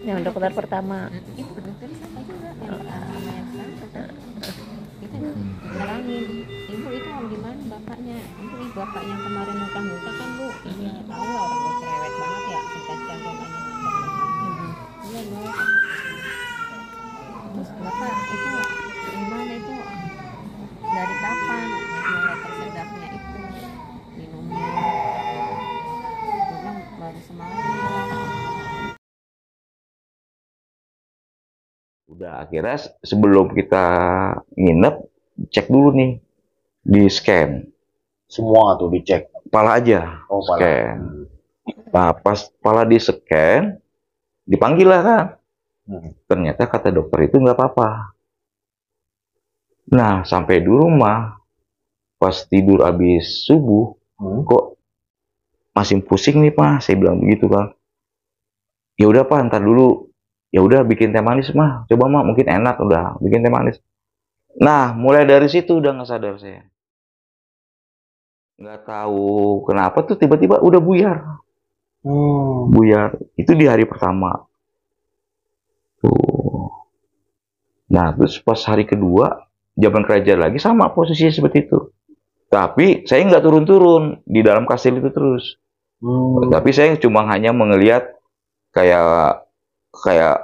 Yang dokter pertama. Itu dokter siapa juga yang sama yang sekarang dokter itu bilangin, ibu itu di mana bapaknya, itu bapak yang kemarin muka kan bu. Iya tahu lah, orang gue cerewet banget ya, cerita-cerita gue tanya iya dok. Terus bapak itu gimana itu, dari kapan mulai tersedapnya itu minumnya? Gue bilang baru semalam. Udah akhirnya sebelum kita nginep, cek dulu nih, di scan. Semua tuh dicek. Kepala aja, scan. Nah, pas kepala di scan, dipanggil lah kan. Ternyata kata dokter itu nggak apa-apa. Nah, sampai di rumah, pas tidur habis subuh, kok masih pusing nih Pak, saya bilang begitu kan. Ya udah Pak, ntar dulu. Ya udah bikin teh manis mah, coba mah mungkin enak, udah bikin teh manis. Nah, mulai dari situ udah nggak sadar saya. Nggak tahu kenapa tuh tiba-tiba udah buyar. Buyar. Itu di hari pertama. Tuh. Nah, terus pas hari kedua, zaman kerja lagi sama posisinya seperti itu. Tapi saya nggak turun-turun di dalam kastil itu terus. Tapi saya cuma hanya melihat kayak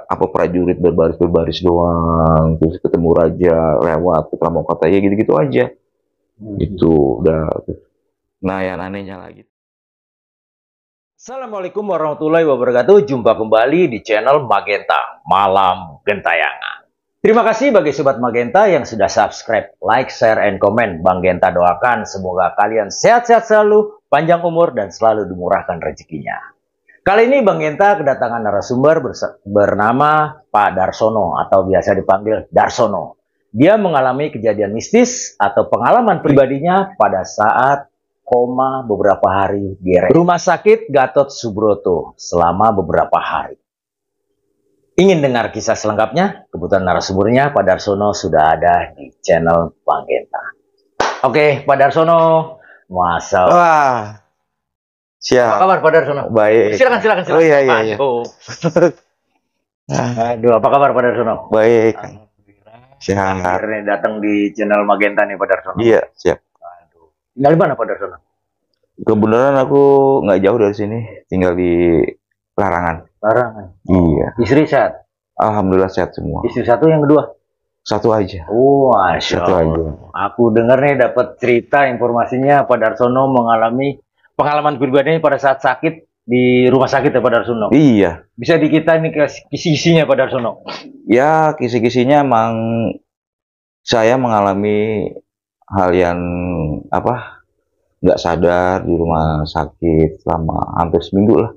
apa prajurit berbaris doang, terus ketemu raja lewat mau katanya gitu-gitu aja. Itu udah. Nah, yang anehnya lagi. Assalamualaikum warahmatullahi wabarakatuh. Jumpa kembali di channel Magenta Malam Gentayangan. Terima kasih bagi Sobat Magenta yang sudah subscribe, like, share, and comment. Bang Genta doakan semoga kalian sehat-sehat selalu, panjang umur, dan selalu dimurahkan rezekinya. Kali ini Bang Genta kedatangan narasumber bernama Pak Darsono atau biasa dipanggil Darsono. Dia mengalami kejadian mistis atau pengalaman pribadinya pada saat koma beberapa hari di Rumah Sakit Gatot Subroto selama beberapa hari. Ingin dengar kisah selengkapnya? Kebetulan narasumbernya Pak Darsono sudah ada di channel Bang Genta. Oke, Pak Darsono, masa. Wah, siap. Apa kabar Pak Darsono? Baik. Silakan. Oh iya. Aduh, apa kabar Pak Darsono? Baik. Siap. Akhirnya datang di channel Magenta nih Pak Darsono. Iya, siap. Aduh. Tinggal di mana Pak Darsono? Kebenaran aku nggak jauh dari sini, tinggal di Larangan. Larangan. Iya. Istri sehat? Alhamdulillah sehat semua. Istri satu, yang kedua? Satu aja. Masya Allah. Aku dengar nih dapat cerita informasinya Pak Darsono mengalami pengalaman pribadi pada saat sakit di rumah sakit ya Pak Darsono. Iya. Bisa dikita nih kisi-kisinya Pak Darsono? Ya, kisi-kisinya emang saya mengalami hal yang nggak sadar di rumah sakit selama hampir seminggu lah.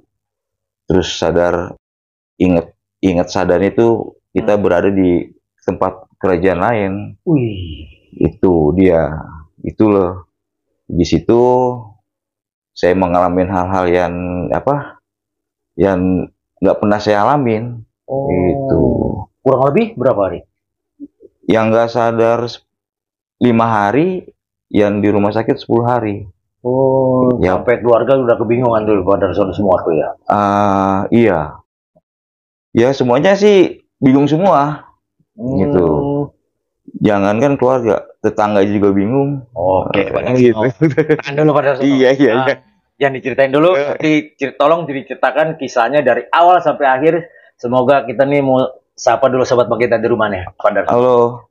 Terus sadar, ingat sadar itu kita berada di tempat kerajaan lain. Wih, itu dia. Itu loh. Di situ saya mengalami hal-hal yang nggak pernah saya alamin. Itu. Kurang lebih berapa hari? Yang nggak sadar 5 hari, yang di rumah sakit 10 hari. Ya. Sampai keluarga udah kebingungan dulu Pak Darsono semua tuh ya? Iya. Ya semuanya sih bingung semua. Gitu. Jangankan keluarga, tetangga juga bingung. Oke, gitu. Dulu Pak Darsono. Iya. Yang diceritain dulu, tolong diceritakan kisahnya dari awal sampai akhir. Semoga kita nih mau sapa dulu Sobat Magenta di rumah nih, Pak Darsono. Halo,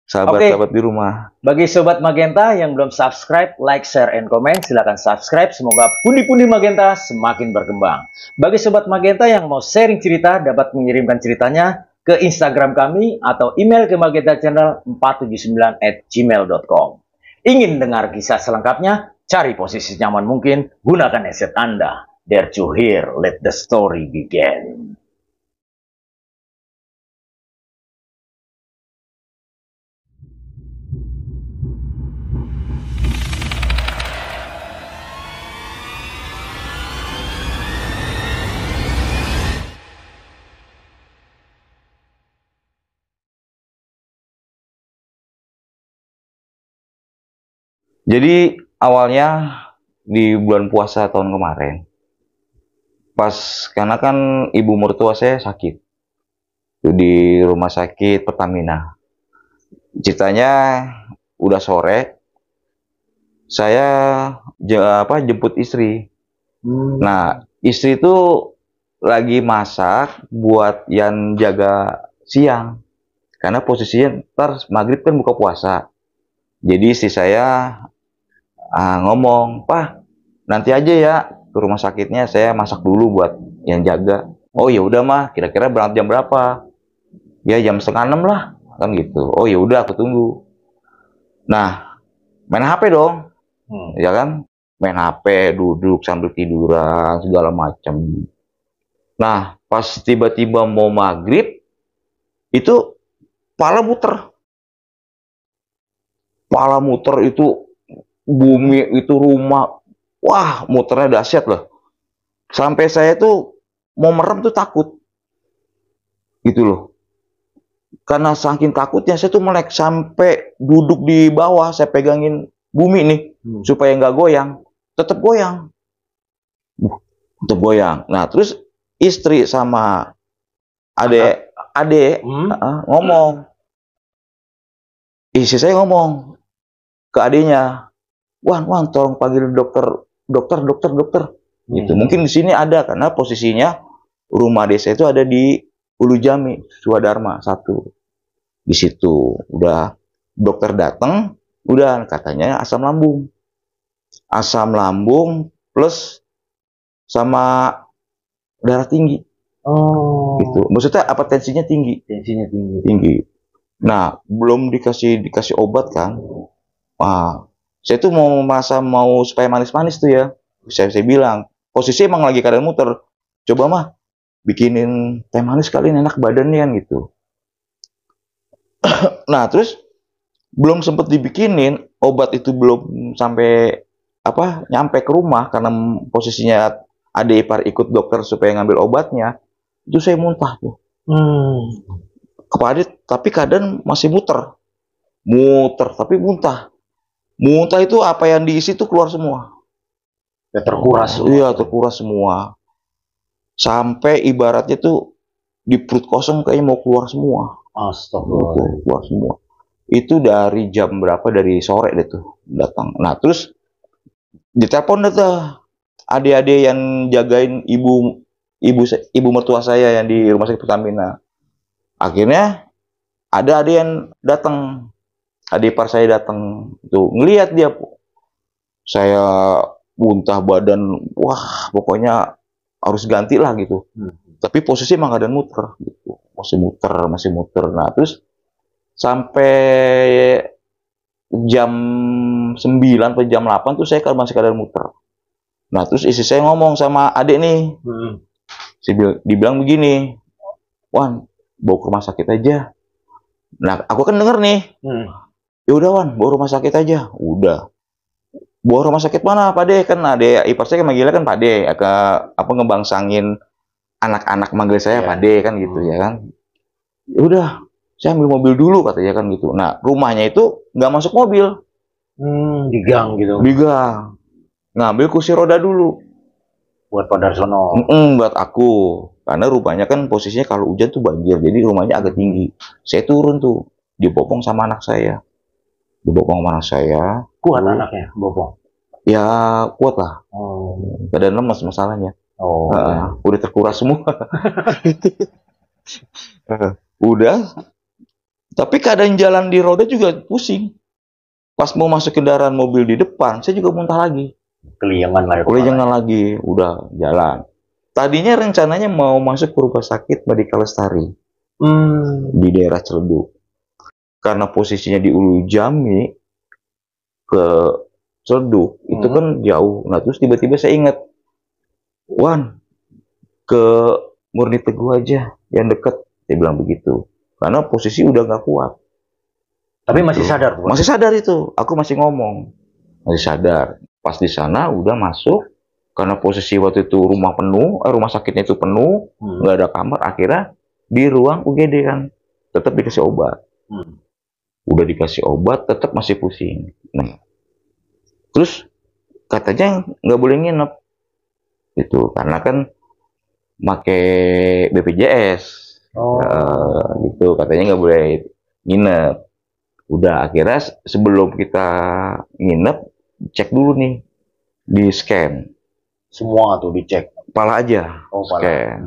sahabat-sahabat di rumah. Bagi Sobat Magenta yang belum subscribe, like, share, and comment, silakan subscribe. Semoga pundi-pundi Magenta semakin berkembang. Bagi Sobat Magenta yang mau sharing cerita, dapat mengirimkan ceritanya ke Instagram kami atau email ke magentachannel479@gmail.com. Ingin dengar kisah selengkapnya? Cari posisi nyaman mungkin, gunakan headset Anda. Dare to hear, let the story begin. Jadi awalnya di bulan puasa tahun kemarin, pas karena kan ibu mertua saya sakit itu di rumah sakit Pertamina. Ceritanya udah sore, saya jemput istri. Nah, istri itu lagi masak buat yang jaga siang. Karena posisinya ntar maghrib kan buka puasa. Jadi istri saya ngomong, "Pak, nanti aja ya ke rumah sakitnya saya masak dulu buat yang jaga." Oh ya udah mah, kira-kira berangkat jam berapa? Ya jam setengah 6 lah, kan gitu. Oh ya udah aku tunggu. Nah, main HP dong, ya kan? Main HP, duduk sambil tiduran segala macam. Nah, pas tiba-tiba mau maghrib, itu pala muter. Pala muter itu bumi itu rumah. Wah, muternya dahsyat loh. Sampai saya tuh mau merem tuh takut. Gitu loh. Karena saking takutnya saya tuh melek sampai duduk di bawah, saya pegangin bumi nih supaya nggak goyang. Tetap goyang. Tetap goyang. Nah, terus istri sama adek ngomong. Istri saya ngomong ke adiknya, Wan, tolong panggil dokter. Gitu. Mungkin di sini ada karena posisinya rumah desa itu ada di Ulu Jami, Swadharma 1. Di situ udah dokter datang, udah katanya asam lambung plus sama darah tinggi. Gitu. Maksudnya apa tensinya tinggi? Tensinya tinggi. Nah, belum dikasih obat kan? Saya tuh mau supaya manis-manis tuh ya. Saya bilang, posisi emang lagi keadaan muter. Coba mah bikinin teh manis kalian enak badannya kan gitu. Nah, terus belum sempet dibikinin, obat itu belum sampai nyampe ke rumah karena posisinya adik ipar ikut dokter supaya ngambil obatnya. Itu saya muntah tuh. Kepadet, tapi keadaan masih muter tapi muntah itu apa yang diisi tuh keluar semua Ya, terkuras. Iya, terkuras semua sampai ibaratnya tuh di perut kosong kayaknya mau keluar semua. Astagfirullah. Keluar semua itu dari jam berapa, dari sore deh tuh datang. Nah, terus ditelepon deh tuh adik-adik yang jagain ibu mertua saya yang di rumah sakit Pertamina. Akhirnya ada yang datang, adik ipar saya datang tuh ngelihat dia, saya muntah badan, wah pokoknya harus ganti lah gitu. Tapi posisi emang keadaan muter gitu, masih muter. Nah, terus sampai jam 9 atau jam 8 tuh saya masih keadaan muter. Nah, terus istri saya ngomong sama adik nih, dibilang begini, Wan, bawa ke rumah sakit aja. Nah, aku kan denger nih, ya udah Wan, bawa rumah sakit aja. Udah. Bawa rumah sakit mana, Pak De? Kan ada ipar saya manggilnya kan Pak De, ngebangsangin anak-anak manggil saya Pak De kan gitu ya kan. Ya udah, saya ambil mobil dulu katanya kan gitu. Nah, rumahnya itu nggak masuk mobil. Di gang gitu. Di gang. Ngambil kursi roda dulu. Buat Pak Darsono. Buat aku. Karena rumahnya kan posisinya kalau hujan tuh banjir, jadi rumahnya agak tinggi. Saya turun tuh, dibopong sama anak saya. Kuat anaknya, bopong? Ya, kuat lah. Keadaan lemas masalahnya. Udah terkuras semua. Udah. Tapi keadaan jalan di roda juga pusing. Pas mau masuk kendaraan mobil di depan, saya juga muntah lagi. Keliangan lagi. Udah jalan. Tadinya rencananya mau masuk ke rumah sakit Medika Lestari. Di daerah Ciledug. Karena posisinya di Ulu Jami ke Ciledug itu kan jauh. Nah, terus tiba-tiba saya ingat, Wan, ke Murni Teguh aja yang deket. Saya bilang begitu. Karena posisi udah nggak kuat. Tapi masih sadar? Masih sadar itu. Aku masih ngomong. Masih sadar. Pas di sana udah masuk. Karena posisi waktu itu rumah sakitnya itu penuh. Nggak ada kamar. Akhirnya di ruang UGD kan. Tetap dikasih obat. Udah dikasih obat, tetap masih pusing. Nah, terus katanya nggak boleh nginep. Itu karena kan pakai BPJS. Gitu katanya nggak boleh nginep. Udah akhirnya sebelum kita nginep cek dulu nih di scan Semua tuh dicek. kepala aja. Oh, kepala. Scan.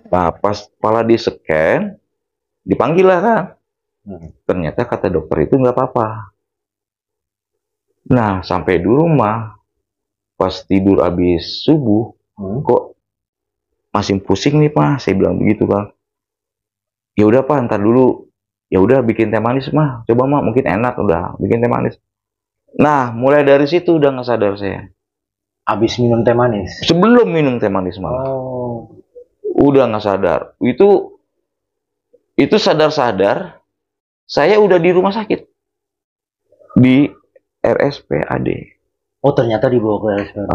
Nah, pas kepala di scan dipanggil lah kan. Ternyata kata dokter itu nggak apa-apa. Nah sampai di rumah pas tidur habis subuh kok masih pusing nih Pak, saya bilang begitu kan. Ya udah Pak, ntar dulu. Ya udah bikin teh manis mah, coba mah mungkin enak, udah bikin teh manis. Nah mulai dari situ udah nggak sadar saya. Habis minum teh manis. Sebelum minum teh manis malah. Udah nggak sadar. Itu sadar-sadar saya udah di rumah sakit di RSPAD. Oh ternyata dibawa ke RSPAD.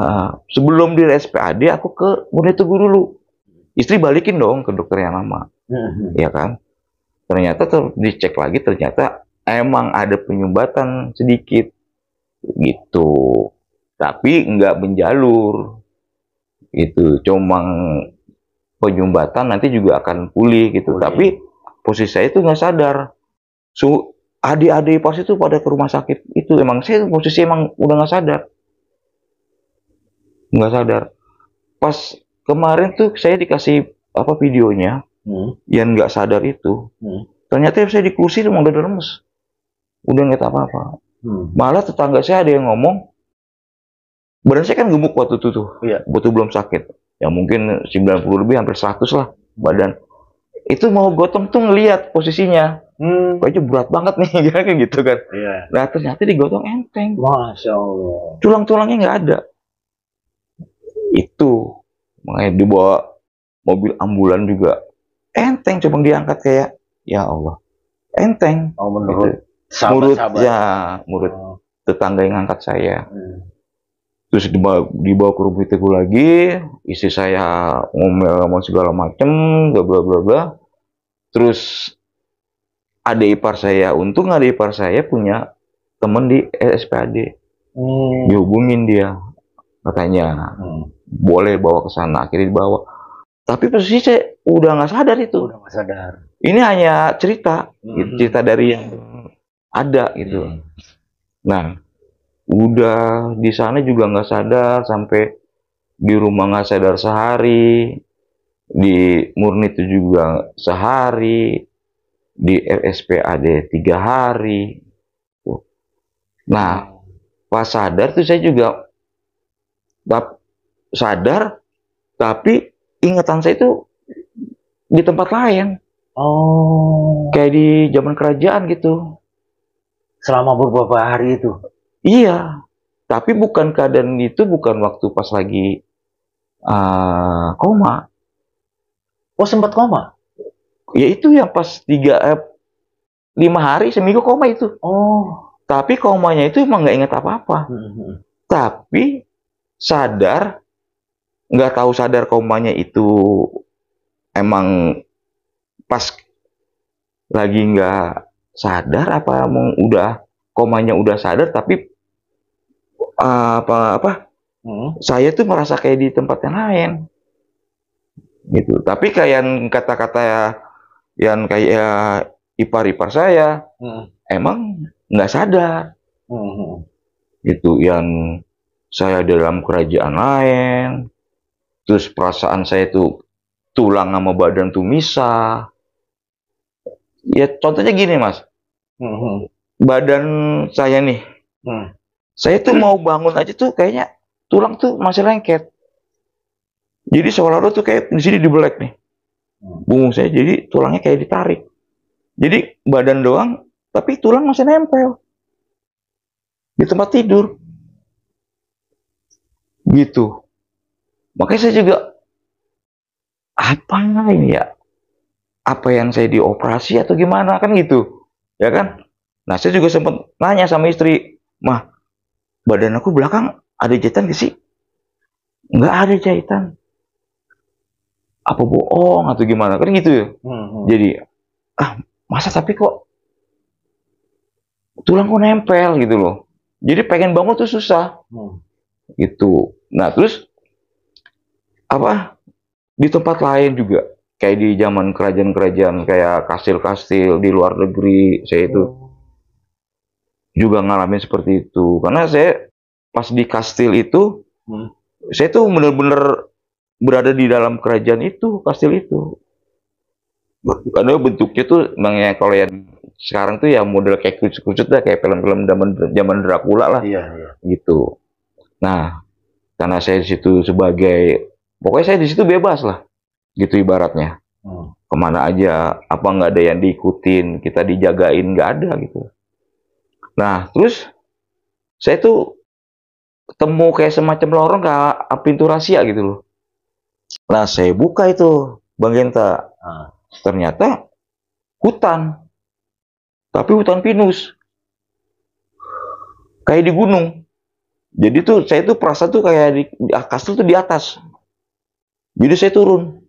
Sebelum di RSPAD aku ke Murni Teguh dulu. Istri balikin dong ke dokter yang lama, ya kan? Ternyata dicek lagi, ternyata emang ada penyumbatan sedikit, gitu. Tapi nggak menjalur, gitu. Cuma penyumbatan nanti juga akan pulih, gitu. Tapi posisi saya itu nggak sadar. Adik-adik pas itu pada ke rumah sakit itu emang saya posisi emang udah nggak sadar. Pas kemarin tuh saya dikasih apa videonya yang nggak sadar itu. Ternyata saya di kursi emang udah lemes, udah nggak apa-apa. Malah tetangga saya ada yang ngomong, badan saya kan gemuk waktu itu tuh, waktu belum sakit. Ya mungkin 90 lebih hampir 100 lah badan. Itu mau gotong tuh ngelihat posisinya. Kayaknya berat banget nih, kayak gitu kan. Nah ternyata digotong enteng. Masya Allah. Tulang-tulangnya nggak ada. Itu makanya dibawa mobil ambulan juga enteng, coba diangkat kayak ya Allah enteng. Menurut sahabat-sahabat ya, menurut tetangga yang ngangkat saya. Terus dibawa ke rumah itu lagi, istri saya ngomel segala macem, bla bla bla bla. Terus adik ipar saya, untung adik ipar saya punya temen di RSPAD. Dihubungin dia, katanya boleh bawa ke sana. Akhirnya dibawa. Tapi posisi saya udah nggak sadar itu. Udah nggak sadar. Ini hanya cerita, cerita dari yang ada gitu. Nah, udah di sana juga nggak sadar, sampai di rumah nggak sadar sehari, di Murni itu juga sehari, di RSPAD 3 hari. Nah, pas sadar tuh saya juga sadar, tapi ingatan saya itu di tempat lain. Kayak di zaman kerajaan gitu. Selama beberapa hari itu? Iya. Tapi bukan keadaan itu, bukan waktu pas lagi koma. Oh sempat koma? Ya itu yang pas 5 hari, seminggu koma itu. Tapi komanya itu emang nggak ingat apa-apa. Tapi sadar, nggak tahu sadar komanya itu emang pas lagi nggak sadar apa emang udah komanya udah sadar, tapi saya tuh merasa kayak di tempat yang lain gitu. Tapi kayak yang kata-kata yang kayak ipar-ipar saya emang nggak sadar gitu, yang saya dalam kerajaan lain, terus perasaan saya tuh tulang sama badan tuh misah. Ya contohnya gini Mas, badan saya nih, saya tuh mau bangun aja tuh kayaknya tulang tuh masih lengket. Jadi seolah-olah tuh kayak di sini dibelek nih, punggung saya, jadi tulangnya kayak ditarik. Jadi badan doang, tapi tulang masih nempel di tempat tidur. Gitu. Makanya saya juga, apa ini ya? Apa yang saya dioperasi atau gimana kan gitu, ya kan? Nah saya juga sempat nanya sama istri, mah badan aku belakang ada jahitan gak sih? Nggak ada jahitan. Apa bohong atau gimana kan gitu ya? Jadi masa tapi kok tulangku nempel gitu loh. Jadi pengen bangun tuh susah, gitu. Nah terus di tempat lain juga, kayak di zaman kerajaan-kerajaan kayak kastil-kastil di luar negeri, saya itu juga ngalamin seperti itu. Karena saya pas di kastil itu, saya tuh bener-bener berada di dalam kerajaan itu, kastil itu. Karena bentuknya tuh emang ya, kalau yang sekarang tuh ya model kayak kerucut-kerucut lah, kayak film-film zaman Dracula lah, Iya. gitu. Nah, karena saya di situ sebagai, pokoknya saya di situ bebas lah, gitu ibaratnya. Kemana aja, apa nggak ada yang diikutin, kita dijagain, nggak ada gitu. Nah, terus saya tuh ketemu kayak semacam lorong kayak pintu rahasia gitu loh. Nah, saya buka itu, Bang Genta. Ternyata hutan, tapi hutan pinus, kayak di gunung. Jadi tuh saya tuh perasa tuh kayak di kastil tuh di atas. Jadi saya turun.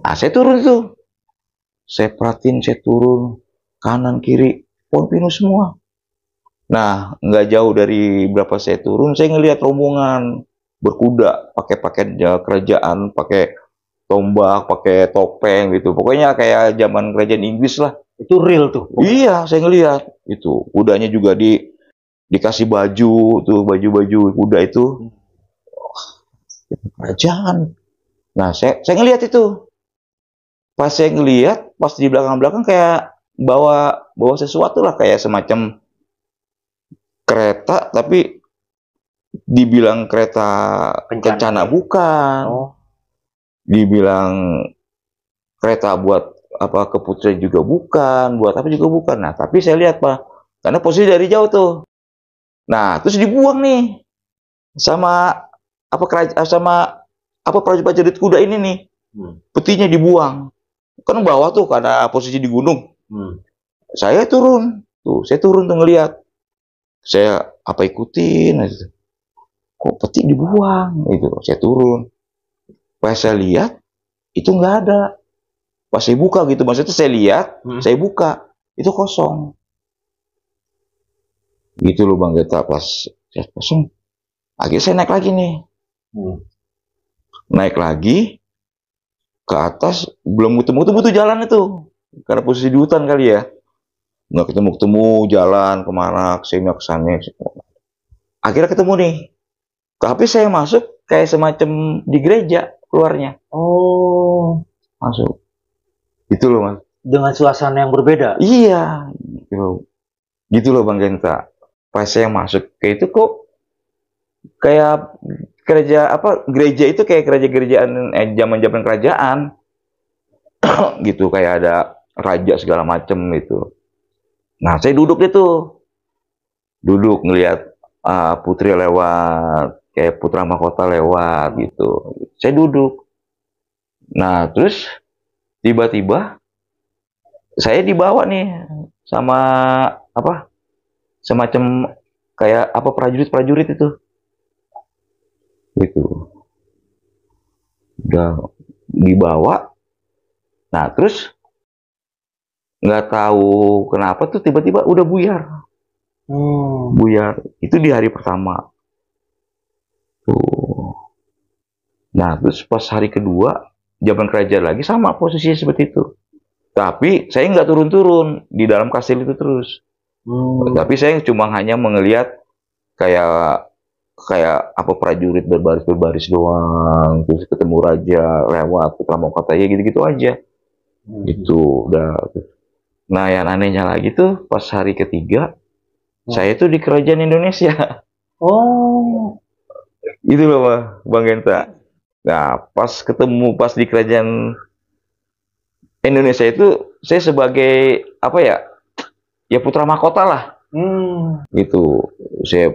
Nah, saya turun tuh. Saya perhatiin, saya turun kanan kiri pohon pinus semua. Nah, nggak jauh dari berapa saya turun, saya ngelihat rombongan berkuda, pakai pakaian kerajaan, pakai tombak, pakai topeng gitu. Pokoknya kayak zaman kerajaan Inggris lah. Itu real tuh. Iya, saya ngelihat itu. Kudanya juga dikasih baju tuh, baju-baju kuda itu. Kerajaan. Nah, saya ngelihat itu. Pas saya ngelihat, pas di belakang-belakang kayak bawa sesuatu lah, kayak semacam kereta, tapi dibilang kereta kencana bukan. Dibilang kereta buat apa ke Putri juga bukan, buat apa juga bukan. Nah, tapi saya lihat, Pak, karena posisi dari jauh tuh. Nah, terus dibuang nih sama prajurit kuda ini nih. Petinya dibuang. Kan bawah tuh karena posisi di gunung. Saya turun tuh ngelihat. Saya ikutin aja. Kok peti dibuang gitu. Saya turun. Pas saya lihat itu nggak ada. Pas saya buka gitu, maksudnya saya lihat, saya buka, itu kosong. Gitu loh Bang Geta, pas saya kosong. Akhirnya saya naik lagi nih. Naik lagi ke atas, belum ketemu tuh jalan itu. Karena posisi di hutan kali ya. Nggak ketemu jalan kemana, kesini kesana. Akhirnya ketemu nih. Tapi saya masuk kayak semacam di gereja keluarnya. Masuk. Gitu loh, Mas. Dengan suasana yang berbeda. Iya, gitu loh Bang Genta. Pas saya masuk ke itu kok kayak gereja itu kayak kerajaan zaman kerajaan. Gitu, kayak ada raja segala macem gitu. Nah, saya duduk ngelihat putri lewat, kayak putra mahkota lewat gitu. Saya duduk. Nah, terus tiba-tiba saya dibawa nih sama semacam kayak prajurit itu. Gitu. Udah dibawa. Nah, terus nggak tahu kenapa tuh tiba-tiba udah buyar. Buyar. Itu di hari pertama. Tuh. Nah, terus pas hari kedua, zaman kerajaan lagi sama posisinya seperti itu. Tapi saya nggak turun-turun di dalam kastil itu terus. Tapi saya cuma hanya melihat kayak prajurit berbaris doang, terus ketemu raja lewat putra mahkota ya gitu-gitu aja. Itu udah. Nah, yang anehnya lagi tuh pas hari ketiga saya tuh di kerajaan Indonesia. Itu loh Bang Genta. Nah, pas di kerajaan Indonesia itu saya sebagai ya putra mahkota lah. Gitu. Saya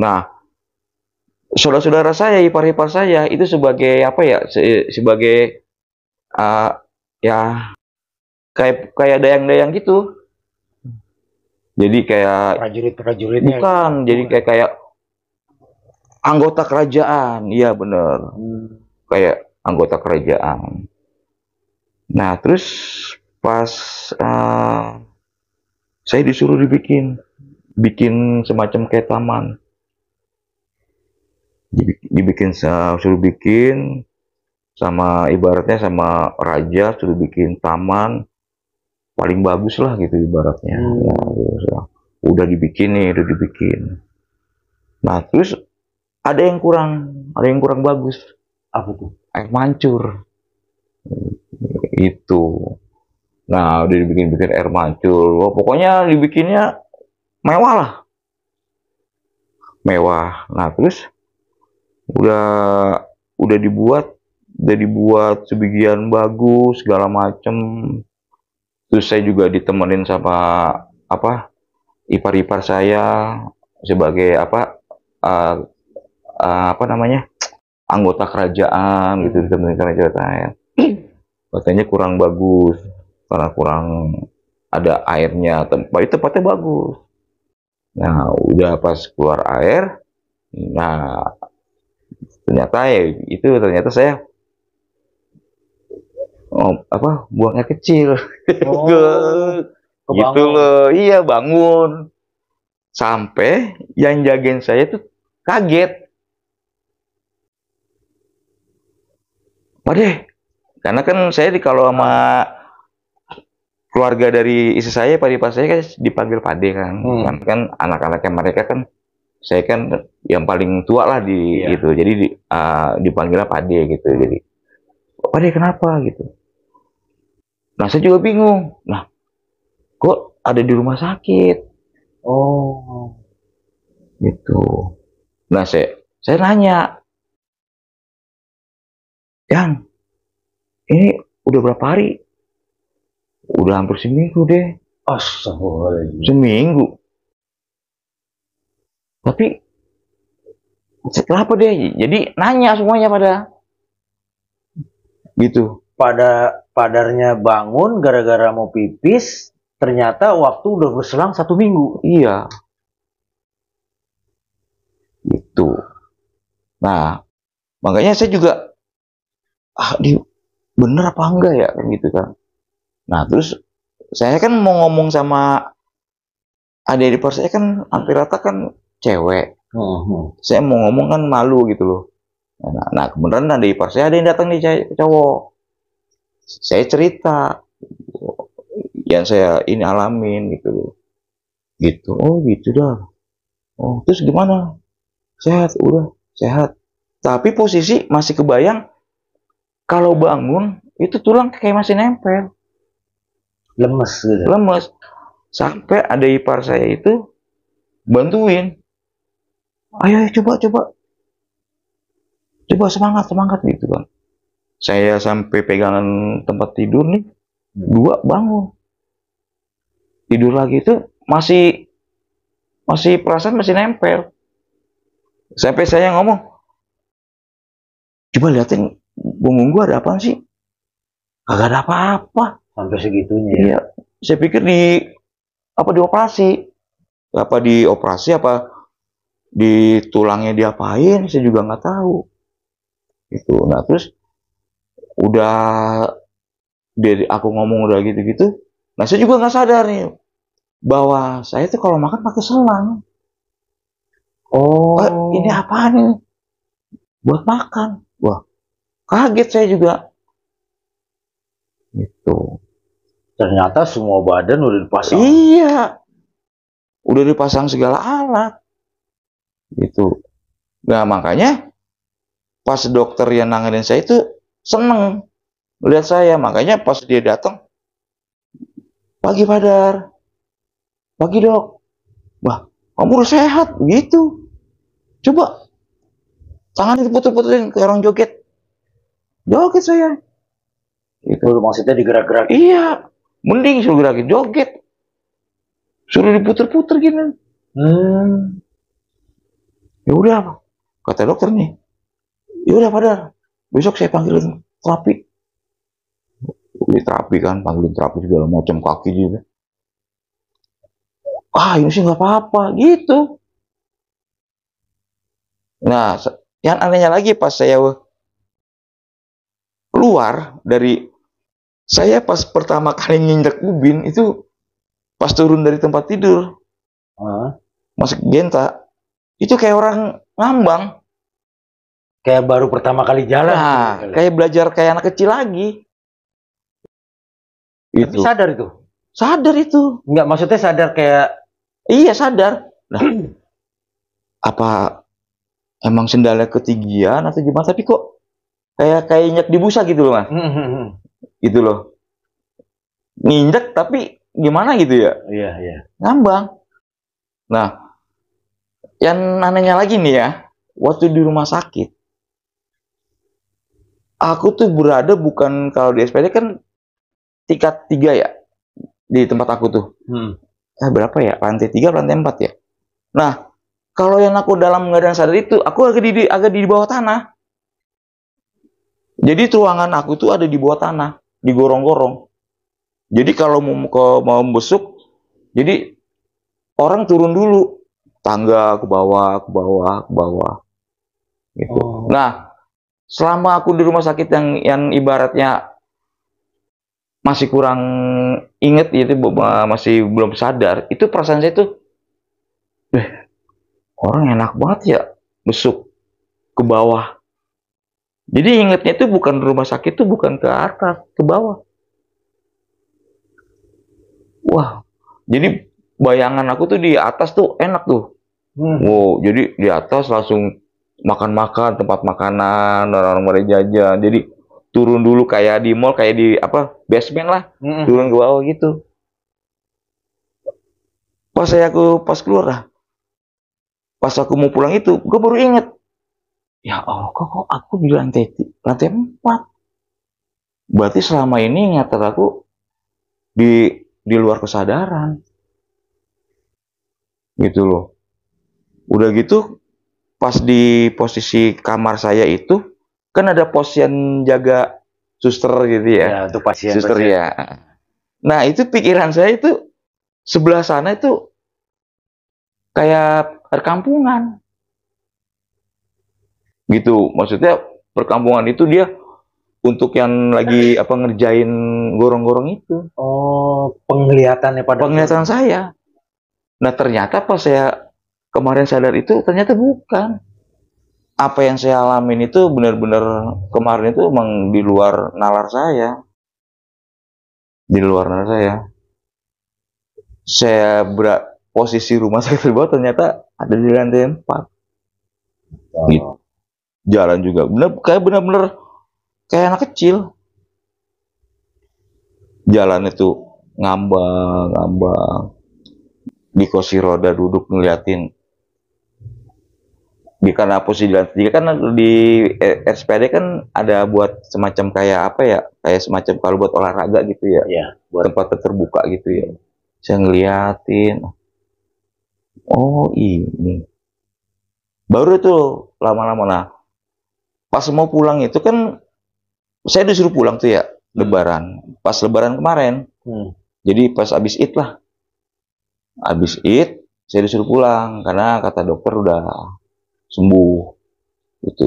nah, saudara-saudara saya, ipar-ipar saya itu sebagai sebagai ya kayak dayang-dayang gitu. Jadi kayak prajurit-prajuritnya bukan, jadi kayak anggota kerajaan. Iya bener. Kayak anggota kerajaan. Nah, terus pas saya disuruh bikin semacam kayak taman. suruh bikin sama ibaratnya sama raja, suruh bikin taman paling bagus lah gitu ibaratnya. Nah, terus, udah dibikin nih, udah dibikin. Nah, terus ada yang kurang bagus. Apa tuh? Air mancur. Itu. Nah, udah dibikin air mancur. Wah, pokoknya dibikinnya mewah lah. Mewah. Nah, terus udah dibuat sebagian bagus segala macem. Terus saya juga ditemenin sama ipar-ipar saya sebagai apa namanya, anggota kerajaan gitu, ditemenin kerajaan. Katanya kurang bagus karena kurang ada airnya, tempatnya bagus. Nah, udah pas keluar air, nah ternyata saya buang air kecil. Gitu loh. Iya, bangun. Sampai yang jagain saya tuh kaget. Pade, karena kan saya kalau sama keluarga dari istri saya, ipar saya kan dipanggil Pade kan. Kan anak-anaknya mereka kan, saya kan yang paling tua lah di itu. Jadi dipanggilnya Pade gitu. Jadi, Pade kenapa gitu. Nah, saya juga bingung. Nah, kok ada di rumah sakit? Oh, gitu. Nah, saya nanya, Yang, ini udah berapa hari? Udah hampir seminggu deh. Astagfirullahaladzim. Seminggu. Tapi, kenapa deh? Jadi nanya semuanya pada. Gitu. Padarnya bangun gara-gara mau pipis, ternyata waktu udah berselang 1 minggu. Iya. Gitu. Nah, makanya saya juga, bener apa enggak ya, gitu kan. Nah, terus saya kan mau ngomong sama adik ipar saya kan hampir rata kan cewek. Saya mau ngomong kan malu gitu loh. Nah kemudian adik ipar saya ada yang datang nih cowok. Saya cerita yang saya ini alamin gitu loh. Gitu. Oh gitu dah. Oh terus gimana? Sehat, udah sehat. Tapi posisi masih kebayang kalau bangun itu tulang kayak masih nempel. Lemes gitu. Lemes. Sampai ada ipar saya itu bantuin. Ayo coba semangat gitu kan. Saya sampai pegangan tempat tidur nih, 2 bangun. Tidur lagi itu masih perasaan masih nempel. Sampai saya ngomong, coba liatin punggung gua ada apa sih? Kagak ada apa-apa. Sampai segitunya. Iya, saya pikir dioperasi. Apa di tulangnya diapain, saya juga nggak tahu. Itu. Nah, terus udah dari aku ngomong udah gitu-gitu, nah saya juga nggak sadar nih bahwa saya tuh kalau makan pakai selang. Oh, ini apa nih? Buat makan. Wah, kaget saya juga. Gitu. Ternyata semua badan udah dipasang. Iya. Udah dipasang segala alat. Gitu. Nah, makanya pas dokter yang nanganin saya itu seneng lihat saya. Makanya pas dia datang, pagi Padar, pagi dok. Wah, kamu udah sehat gitu. Coba tangan itu puter-puterin ke orang joget. Joget saya. Itu maksudnya digerak-gerak. Iya, mending suruh gerakin joget. Suruh diputer-puter gini. Ya udah, kata dokter nih. Ya udah Padar, besok saya panggilin terapi. Terapi kan, panggilin terapi segala macam kaki juga. Ini sih nggak apa-apa, gitu. Nah, yang anehnya lagi pas saya keluar dari, saya pas pertama kali nginjak ubin itu pas turun dari tempat tidur, masuk Genta, itu kayak orang ngambang. Kayak baru pertama kali jalan. Nah, kayak belajar kayak anak kecil lagi. Tapi Itu. sadar itu? Sadar itu. Enggak, maksudnya sadar kayak... Iya, sadar. Nah, apa emang sendalnya ketinggian atau gimana? Tapi kok kayak injak di busa gitu loh, Mas. Gitu loh. Nginjek tapi gimana gitu ya? Iya, iya. Ngambang. Nah, yang anehnya lagi nih ya, waktu di rumah sakit, aku tuh berada bukan, kalau di SPD kan tingkat 3 ya, di tempat aku tuh. Berapa ya? Lantai 3, lantai 4 ya. Nah, kalau yang aku dalam keadaan sadar itu, aku agak di bawah tanah. Jadi ruangan aku tuh ada di bawah tanah, di gorong-gorong. Jadi kalau mau besuk, jadi orang turun dulu, tangga ke bawah, ke bawah, ke bawah. Gitu. Nah, selama aku di rumah sakit yang ibaratnya masih kurang inget gitu, masih belum sadar, itu perasaan saya tuh, orang enak banget ya besuk ke bawah. Jadi ingetnya itu bukan rumah sakit, tuh bukan ke atas, ke bawah. Wah, jadi bayangan aku tuh di atas tuh enak tuh. Wow, jadi di atas langsung makan-makan, tempat makanan, orang-orang pada jajan. Jadi turun dulu kayak di mall, kayak di apa, basement lah, turun ke bawah gitu. Pas keluar lah, pas aku mau pulang itu, gue baru inget, ya Allah, kok aku di lantai 4. Berarti selama ini ingatan aku di luar kesadaran, gitu loh. Udah gitu, pas di posisi kamar saya itu, kan ada pos yang jaga suster gitu ya. Ya, untuk pasien. Suster ya. Nah, itu pikiran saya itu, sebelah sana itu kayak perkampungan. Gitu, maksudnya perkampungan itu dia untuk yang lagi apa ngerjain gorong-gorong itu. Oh, penglihatannya pada penglihatan saya. Nah, ternyata pas saya kemarin sadar itu ternyata bukan. Apa yang saya alamin itu benar-benar kemarin itu emang di luar nalar saya. Di luar nalar saya. Saya posisi rumah sakit terbawah ternyata ada di lantai 4. Gitu. Jalan juga benar-benar kayak anak kecil. Jalan itu ngambang. Di kursi roda duduk ngeliatin. Karena posisi di lantai 3 kan di SPD kan ada buat semacam kayak apa ya, kayak semacam kalau buat olahraga gitu ya. Iya, buat tempat terbuka gitu ya. Saya ngeliatin. Oh, ini. Baru itu lama-lama. Nah, pas mau pulang itu kan saya disuruh pulang tuh ya, lebaran. Pas lebaran kemarin. Jadi pas habis Id lah. Habis Id saya disuruh pulang karena kata dokter udah sembuh, itu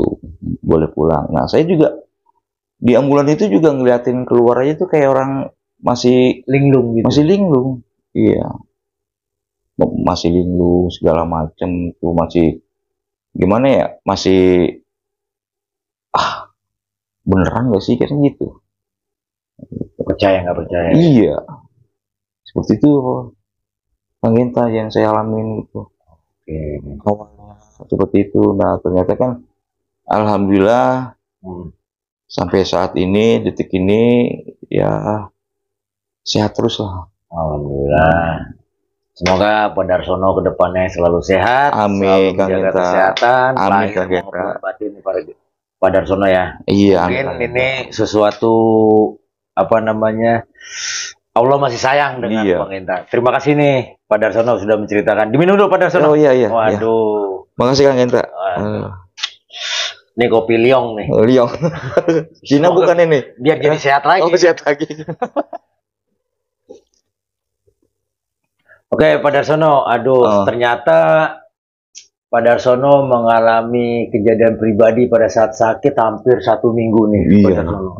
boleh pulang. Nah, saya juga di ambulan itu juga ngeliatin keluar aja tuh kayak orang masih linglung gitu. Masih linglung, iya, masih linglung segala macem tuh, masih gimana ya, masih beneran gak sih kayak gitu. Percaya nggak percaya? Iya, seperti itu Magenta yang saya alamin gitu. Awalnya seperti itu. Nah, ternyata kan alhamdulillah sampai saat ini, detik ini ya sehat terus lah. Alhamdulillah. Semoga Pak Darsono kedepannya selalu sehat. Amin, Kang Genta. Kesehatan. Amin, Kang Genta. Pak Darsono ya. Iya. Mungkin ini sesuatu apa namanya, Allah masih sayang dengan Bang Genta. Terima kasih nih Pak Darsono sudah menceritakan. Diminum dulu Pak Darsono. Oh iya. Waduh. Iya. Makasih Kang Genta. Ini kopi Liong nih. Liong. Cina bukan ini. Biar jadi sehat lagi. Oh, sehat lagi. Oke, Pak Darsono. Ternyata Pak Darsono mengalami kejadian pribadi pada saat sakit hampir 1 minggu nih. Iya. Pak Darsono.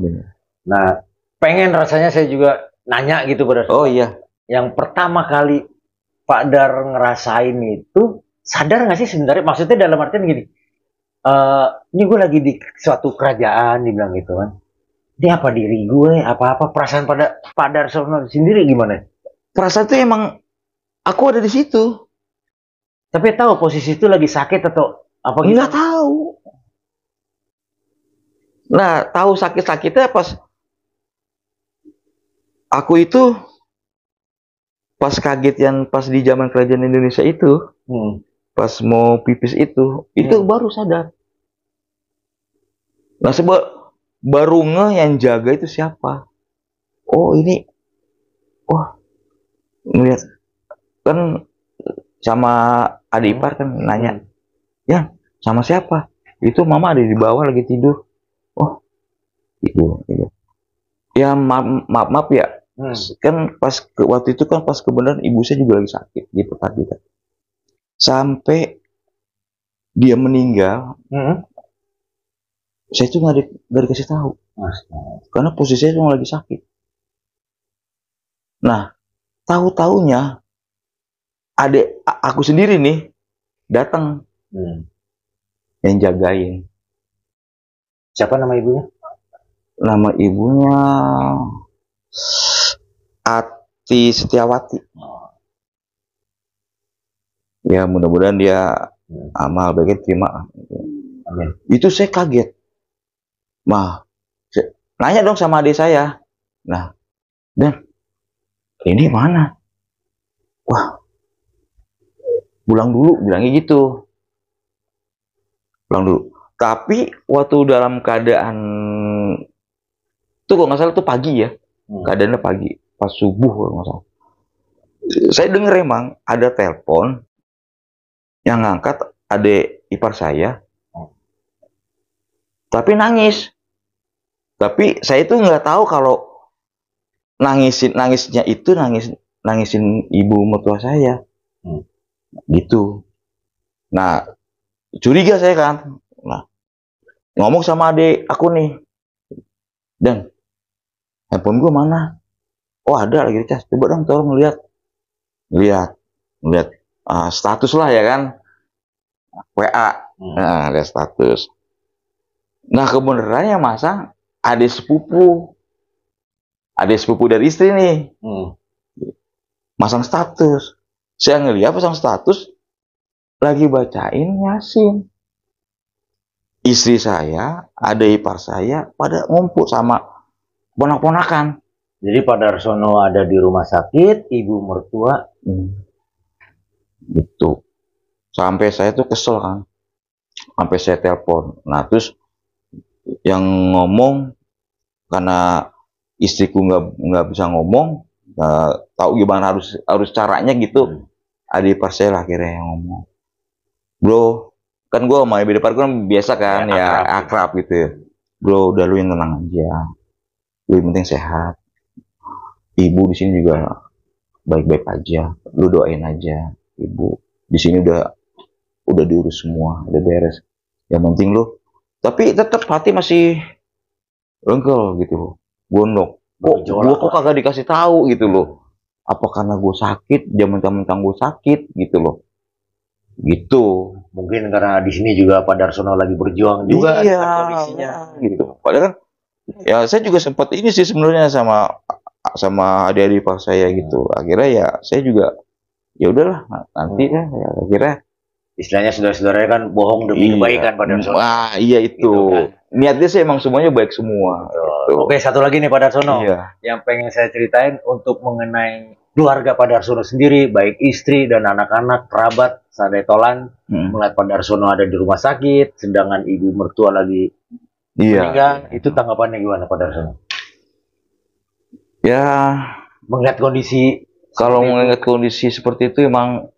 Nah, pengen rasanya saya juga nanya gitu Pak Darsono. Oh iya. Yang pertama kali Pak Dar ngerasain itu, sadar nggak sih sebenarnya? Maksudnya dalam artian gini, Ini gue lagi di suatu kerajaan, dibilang gitu kan. Ini apa diri gue, apa-apa perasaan pada Pak Darsono sendiri gimana? Perasaan tuh emang aku ada di situ. Tapi tahu posisi itu lagi sakit atau apa gitu? Nggak tahu. Nah, tahu sakit-sakitnya pas aku itu pas kaget yang pas di zaman kerajaan Indonesia itu, pas mau pipis itu baru sadar. Nah, baru ngeh yang jaga itu siapa. Oh, ini, wah, ngeliat kan sama adik ipar kan nanya, ya sama siapa? Itu mama ada di bawah lagi tidur. Oh, itu. Ya maaf ya. Kan pas waktu itu kan pas kebenaran ibu saya juga lagi sakit di Pekalongan. Sampai dia meninggal, saya tuh nggak dikasih tahu. Karena posisinya cuma lagi sakit. Nah, tahu-taunya adik aku sendiri nih datang yang jagain. Siapa nama ibunya? Nama ibunya Ati Setiawati. Ya mudah-mudahan dia amal baiknya terima. Amin. Itu saya kaget. Nah, nanya dong sama adik saya. Nah, Dan, ini mana? Wah, pulang dulu, bilangnya gitu. Pulang dulu. Tapi waktu dalam keadaan itu kalau nggak salah itu pagi ya, keadaannya pagi, pas subuh kalau nggak salah. Saya dengar emang ada telepon yang ngangkat adik ipar saya, tapi nangis. Tapi saya itu nggak tahu kalau nangisnya itu nangisin ibu mertua saya, gitu. Nah, curiga saya kan. Nah, ngomong sama adik aku nih, Dan, handphone gue mana? Oh ada lagi dicas. Coba dong tolong lihat status lah ya kan, WA. Nah, lihat status. Nah kebenarannya masang adik sepupu dari istri nih, masang status. Saya ngeliat pasang status lagi bacain Yasin. Istri saya, adik ipar saya pada ngumpul sama ponak-ponakan. Jadi Pak Darsono ada di rumah sakit, ibu mertua gitu. Sampai saya tuh kesel kan, sampai saya telepon. Nah terus yang ngomong, karena istriku nggak bisa ngomong, tahu gimana harus caranya gitu. Adik ipar saya lah akhirnya yang ngomong. Bro, kan gue sama ibu ipar gue biasa kan ya akrab gitu ya. Bro, udah lu yang tenang aja. Lu yang penting sehat. Ibu di sini juga baik-baik aja. Lu doain aja ibu. Di sini udah diurus semua, udah beres. Yang penting lu. Tapi tetap hati masih rengkel gitu, gondok. Gue kok kagak dikasih tahu gitu loh. Apa karena gue sakit, mentang-mentang gue sakit gitu loh. Gitu. Mungkin karena di sini juga Pak Darsono lagi berjuang juga kondisinya gitu. Padahal kan ya saya juga sempat ini sih sebenarnya sama adik-adik ipar saya gitu. Akhirnya ya saya juga ya udahlah nanti ya akhirnya istilahnya saudara-saudaranya kan bohong demi kebaikan Pak Darsono. Wah, iya itu. Gitu kan. Niatnya sih emang semuanya baik semua. Gitu. Oke, satu lagi nih Pak Darsono. Yang pengen saya ceritain untuk mengenai keluarga Pak Darsono sendiri, baik istri dan anak-anak, kerabat, sadetolan, melihat Pak Darsono ada di rumah sakit, sedangkan ibu mertua lagi meninggal. Itu tanggapannya gimana Pak Darsono? Ya, melihat kondisi, kalau melihat kondisi seperti itu emang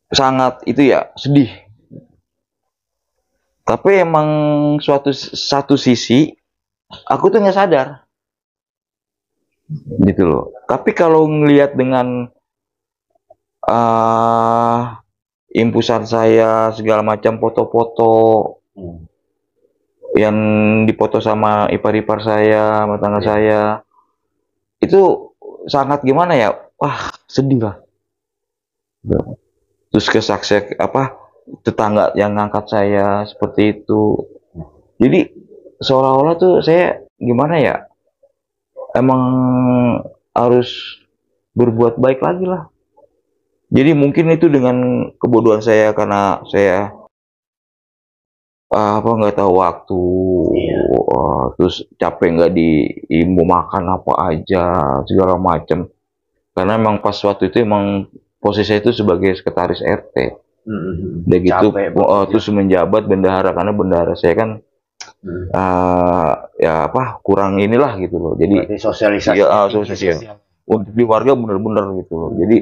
sangat itu ya sedih. Tapi emang satu sisi aku tuh nggak sadar gitu loh. Tapi kalau ngelihat dengan impusan saya segala macam foto-foto yang dipoto sama ipar-ipar saya, sama tangga saya, itu sangat gimana ya? Wah, sedih lah. Terus kesaksian tetangga yang ngangkat saya seperti itu. Jadi seolah-olah tuh saya gimana ya, emang harus berbuat baik lagi lah. Jadi mungkin itu dengan kebodohan saya, karena saya apa nggak tahu waktu, terus capek nggak diimbu makan apa aja segala macam. Karena emang pas waktu itu emang posisi saya itu sebagai sekretaris RT. Dan gitu, terus menjabat bendahara, karena bendahara saya kan ya apa kurang inilah gitu loh. Jadi berarti sosialisasi, sosialisasi untuk di warga benar-benar gitu loh. Jadi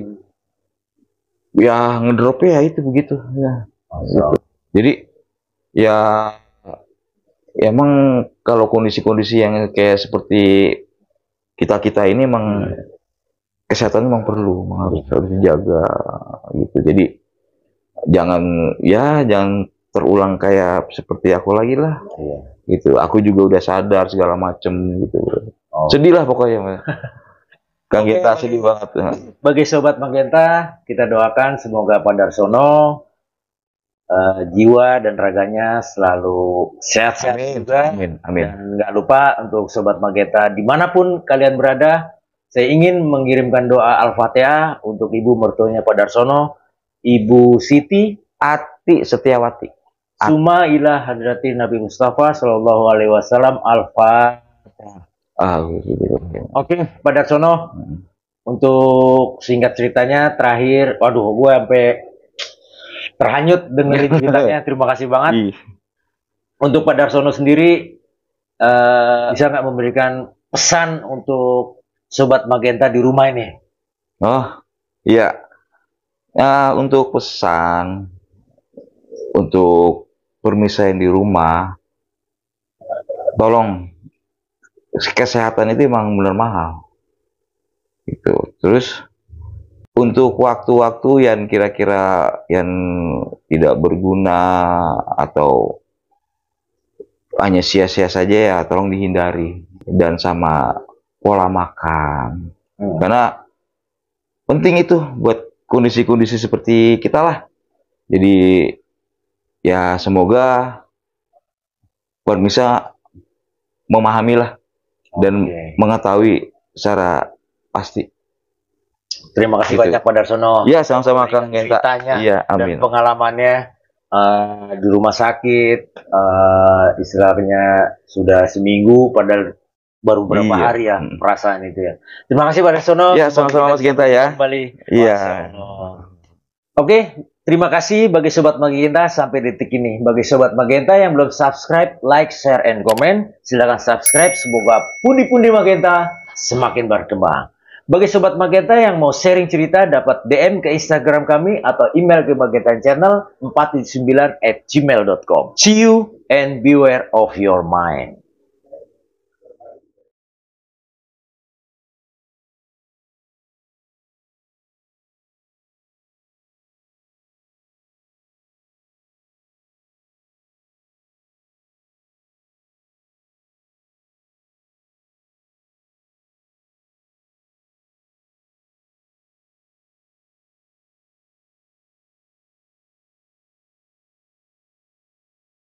ya ngedropnya ya itu begitu ya. Gitu. Jadi ya emang kalau kondisi-kondisi yang kayak seperti kita ini emang kesehatan memang perlu, harus dijaga gitu. Jadi jangan terulang kayak seperti aku lagi lah. Gitu. Aku juga udah sadar segala macem gitu. Sedih lah pokoknya. Kang Genta sedih banget. Bagi sobat Magenta, kita doakan semoga Pak Darsono jiwa dan raganya selalu sehat-sehat juga. Amin. Dan nggak lupa untuk sobat Magenta dimanapun kalian berada, saya ingin mengirimkan doa Al-Fatihah untuk ibu mertuanya Pak Darsono, Ibu Siti Ati Setiawati. Suma ila hadrati Nabi Mustafa Sallallahu Alaihi Wasallam. Al-Fatihah. Oke, Pak Darsono, untuk singkat ceritanya terakhir, waduh, gue sampai terhanyut dengerin ceritanya. Terima kasih banget. Untuk Pak Darsono sendiri, bisa nggak memberikan pesan untuk sobat Magenta di rumah ini? Oh, iya. Untuk pesan untuk pemirsa yang di rumah, tolong, kesehatan itu emang benar mahal. Gitu. Terus untuk waktu-waktu yang kira-kira yang tidak berguna atau hanya sia-sia saja ya tolong dihindari, dan sama pola makan. Karena penting itu buat kondisi-kondisi seperti kita lah. Jadi ya semoga pemirsa memahami lah dan mengetahui secara pasti. Terima kasih banyak Pak Darsono. Iya, sama-sama Kang Genta. Iya, amin. Dan pengalamannya di rumah sakit, istilahnya sudah seminggu, padahal baru berapa hari ya perasaan itu ya. Terima kasih Pak Darsono. Iya, sama-sama Mas Genta ya. Kembali. Iya. Oke, terima kasih bagi Sobat Magenta sampai detik ini. Bagi Sobat Magenta yang belum subscribe, like, share, and comment, silahkan subscribe. Semoga pundi-pundi Magenta semakin berkembang. Bagi Sobat Magenta yang mau sharing cerita, dapat DM ke Instagram kami atau email ke Magenta Channel 479@gmail.com. See you and beware of your mind.